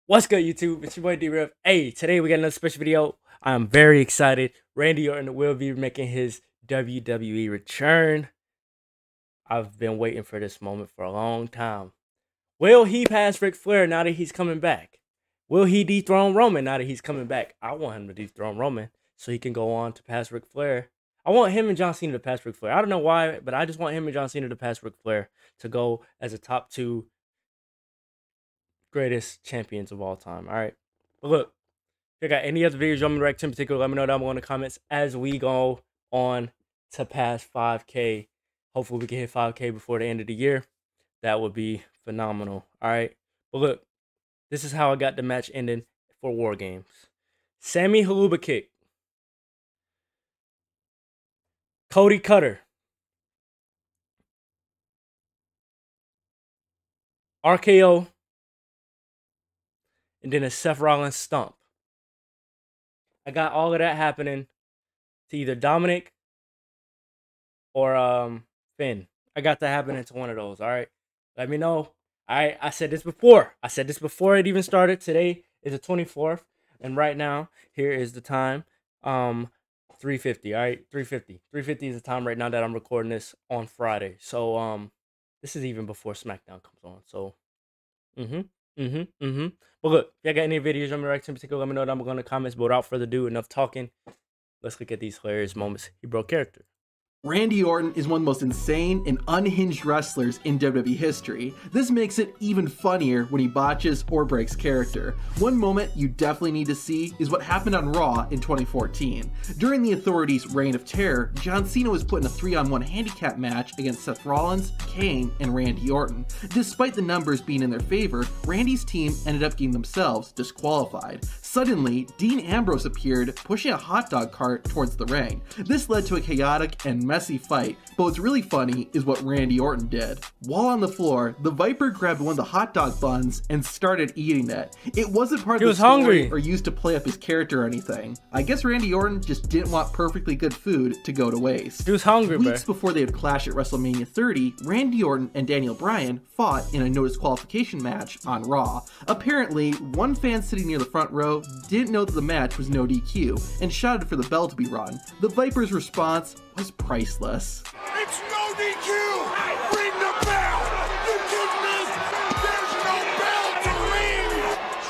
What's good, YouTube? It's your boy D-Rev. Hey, today we got another special video. I'm very excited. Randy Orton will be making his WWE return. I've been waiting for this moment for a long time. Will he pass Ric Flair now that he's coming back? Will he dethrone Roman now that he's coming back? I want him to dethrone Roman so he can go on to pass Ric Flair. I want him and John Cena to pass Ric Flair. I don't know why, but I just want him and John Cena to pass Ric Flair to go as a top two greatest champions of all time. All right, but look, if you got any other videos you want me to react to in particular, let me know down below in the comments as we go on to pass 5K. Hopefully we can hit 5K before the end of the year. That would be phenomenal. All right, but look, this is how I got the match ending for War Games. Sammy Haluba kick, Cody Cutter, RKO, and then a Seth Rollins stomp. I got all of that happening to either Dominic or Finn. I got that happening to one of those. All right, let me know. I said this before. I said this before it even started. Today is the 24th, and right now here is the time. 3:50. All right, 3:50. 3:50 is the time right now that I'm recording this on Friday. So this is even before SmackDown comes on. So But look, if you got any videos on me right in particular, let me know down below in the comments. But without further ado, enough talking. Let's look at these hilarious moments he broke character. Randy Orton is one of the most insane and unhinged wrestlers in WWE history. This makes it even funnier when he botches or breaks character. One moment you definitely need to see is what happened on Raw in 2014. During the Authority's reign of terror, John Cena was put in a 3-on-1 handicap match against Seth Rollins, Kane, and Randy Orton. Despite the numbers being in their favor, Randy's team ended up getting themselves disqualified. Suddenly, Dean Ambrose appeared, pushing a hot dog cart towards the ring. This led to a chaotic and messy fight, but what's really funny is what Randy Orton did. While on the floor, the Viper grabbed one of the hot dog buns and started eating it. It wasn't part of the story or used to play up his character or anything. I guess Randy Orton just didn't want perfectly good food to go to waste. He was hungry, Weeks before they would clash at WrestleMania 30, Randy Orton and Daniel Bryan fought in a no disqualification match on Raw. Apparently, one fan sitting near the front row didn't know that the match was no DQ and shouted for the bell to be run. The Viper's response was priceless. It's no DQ! Ring the bell! You kidding me? There's no bell to ring!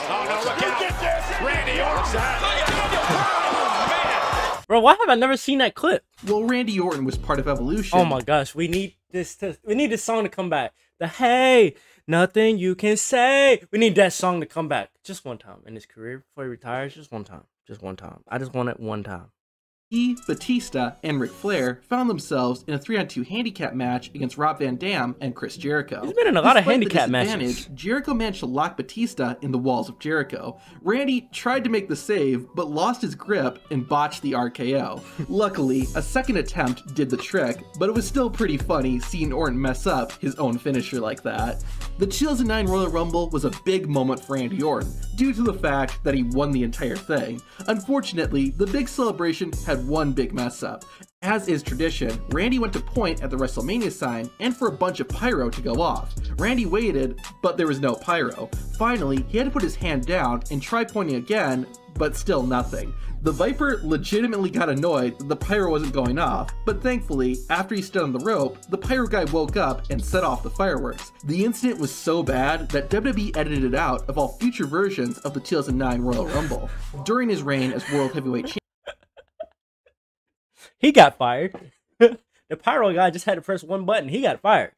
Oh no, look at this! Randy Orton! Bro, why have I never seen that clip? Well, Randy Orton was part of Evolution. Oh my gosh, we need this song to come back. The hey, nothing you can say. We need that song to come back just one time in his career before he retires. Just one time. Just one time. I just want it one time. He, Batista, and Ric Flair found themselves in a 3-on-2 handicap match against Rob Van Dam and Chris Jericho. He's been in a lot of handicap matches. Jericho managed to lock Batista in the walls of Jericho. Randy tried to make the save, but lost his grip and botched the RKO. Luckily, a second attempt did the trick, but it was still pretty funny seeing Orton mess up his own finisher like that. The 2009 Royal Rumble was a big moment for Randy Orton, due to the fact that he won the entire thing. Unfortunately, the big celebration had one big mess up. As is tradition, Randy went to point at the WrestleMania sign and for a bunch of pyro to go off. Randy waited, but there was no pyro. Finally, he had to put his hand down and try pointing again, but still nothing. The Viper legitimately got annoyed that the pyro wasn't going off, but thankfully, after he stood on the rope, the pyro guy woke up and set off the fireworks. The incident was so bad that WWE edited it out of all future versions of the 2009 Royal Rumble. During his reign as World Heavyweight Champion, he got fired. The pyro guy just had to press one button. He got fired.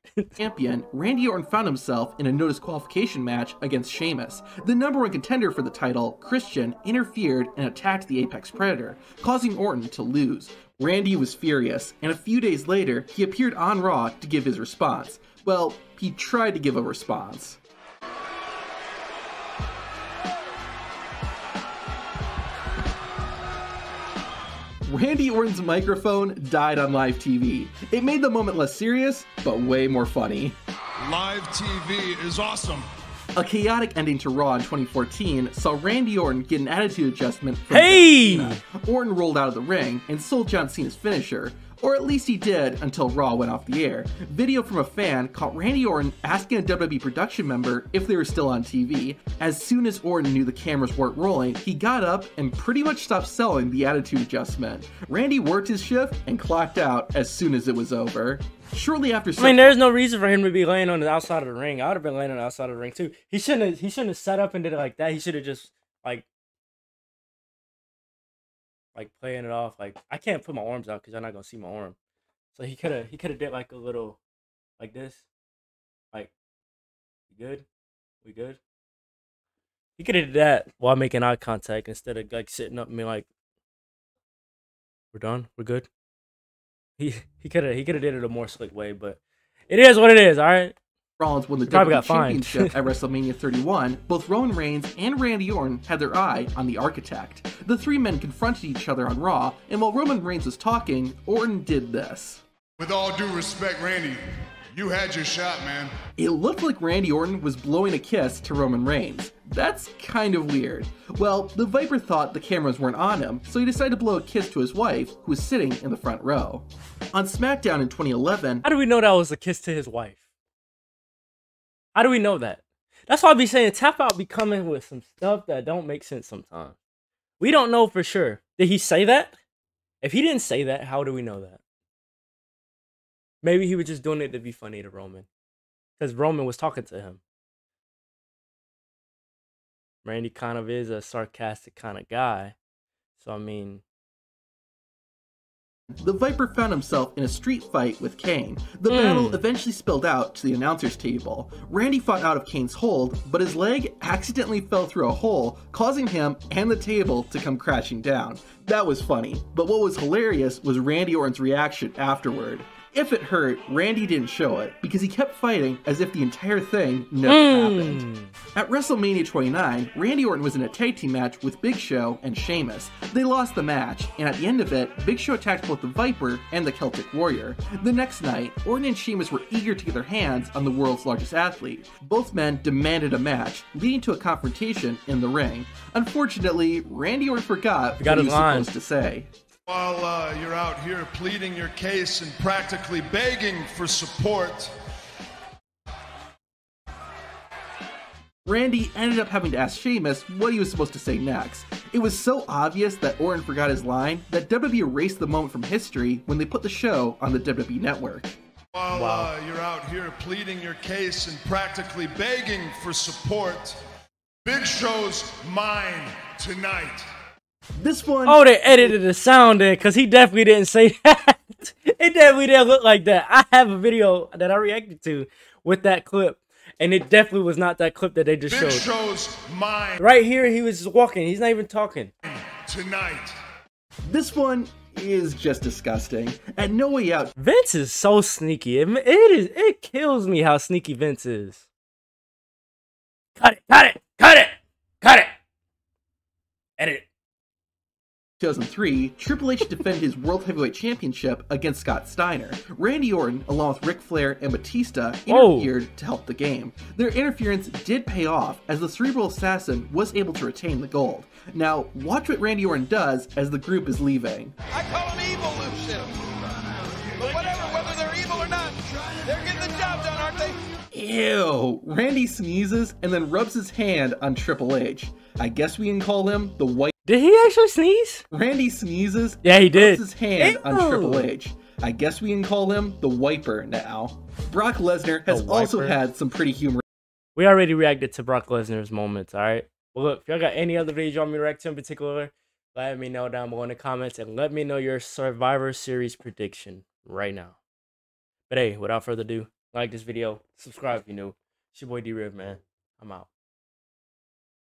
Randy Orton found himself in a no disqualification match against Sheamus. The #1 contender for the title, Christian, interfered and attacked the Apex Predator, causing Orton to lose. Randy was furious, and a few days later, he appeared on Raw to give his response. Well, he tried to give a response. Randy Orton's microphone died on live TV. It made the moment less serious, but way more funny. Live TV is awesome. A chaotic ending to Raw in 2014 saw Randy Orton get an attitude adjustment from Hey! John Cena. Orton rolled out of the ring and sold John Cena's finisher. Or at least he did until Raw went off the air. Video from a fan caught Randy Orton asking a WWE production member if they were still on TV. As soon as Orton knew the cameras weren't rolling, he got up and pretty much stopped selling the attitude adjustment. Randy worked his shift and clocked out as soon as it was over. Shortly after, I mean, there's no reason for him to be laying on the outside of the ring. I would have been laying on the outside of the ring too. He shouldn't have set up and did it like that. He should have just like playing it off. Like, I can't put my arms out because you're not gonna see my arm. So he could have did like a little like this. Like, we good? We good? He could have did that while making eye contact instead of like sitting up and being like, we're done, we're good. He could have did it a more slick way, but it is what it is, all right? Rollins won the WWE Championship at WrestleMania 31, both Roman Reigns and Randy Orton had their eye on the Architect. The three men confronted each other on Raw, and while Roman Reigns was talking, Orton did this. With all due respect, Randy, you had your shot, man. It looked like Randy Orton was blowing a kiss to Roman Reigns. That's kind of weird. Well, the Viper thought the cameras weren't on him, so he decided to blow a kiss to his wife, who was sitting in the front row. On SmackDown in 2011... How do we know that was a kiss to his wife? How do we know that? That's why I be saying Tap Out be coming with some stuff that don't make sense sometimes. We don't know for sure. Did he say that? If he didn't say that, how do we know that? Maybe he was just doing it to be funny to Roman. Because Roman was talking to him. Randy kind of is a sarcastic kind of guy. So, I mean... The Viper found himself in a street fight with Kane. The battle eventually spilled out to the announcer's table. Randy fought out of Kane's hold, but his leg accidentally fell through a hole, causing him and the table to come crashing down. That was funny, but what was hilarious was Randy Orton's reaction afterward. If it hurt, Randy didn't show it, because he kept fighting as if the entire thing never happened. At WrestleMania 29, Randy Orton was in a tag team match with Big Show and Sheamus. They lost the match, and at the end of it, Big Show attacked both the Viper and the Celtic Warrior. The next night, Orton and Sheamus were eager to get their hands on the world's largest athlete. Both men demanded a match, leading to a confrontation in the ring. Unfortunately, Randy Orton forgot what he was supposed to say. While you're out here pleading your case and practically begging for support, Randy ended up having to ask Sheamus what he was supposed to say next. It was so obvious that Orton forgot his line that WWE erased the moment from history when they put the show on the WWE Network. While you're out here pleading your case and practically begging for support, Big Show's mine tonight. This one... Oh, they edited the sound in, because he definitely didn't say that. It definitely didn't look like that. I have a video that I reacted to with that clip, and it definitely was not that clip that they just showed. Big Show's mine. Right here, he was just walking. He's not even talking. Tonight. This one is just disgusting. At No Way Out... Vince is so sneaky. It kills me how sneaky Vince is. Cut it, cut it, cut it, cut it. Edit it. 2003, Triple H defended his World Heavyweight Championship against Scott Steiner. Randy Orton, along with Ric Flair and Batista, interfered to help the game. Their interference did pay off, as the Cerebral Assassin was able to retain the gold. Now, watch what Randy Orton does as the group is leaving. I call them evolution. But whatever, whether they're evil or not, they're getting the job done, aren't they? Ew! Randy sneezes and then rubs his hand on Triple H. I guess we can call him the White... Did he actually sneeze? Randy sneezes. Yeah, he did. Rubs his hand on Triple H. I guess we can call him the Wiper now. Brock Lesnar has also had some pretty humorous... We already reacted to Brock Lesnar's moments, alright? Well, look, if y'all got any other videos you want me to react to in particular, let me know down below in the comments, and let me know your Survivor Series prediction right now. But hey, without further ado, like this video, subscribe if you're new. It's your boy D-Riv, man. I'm out.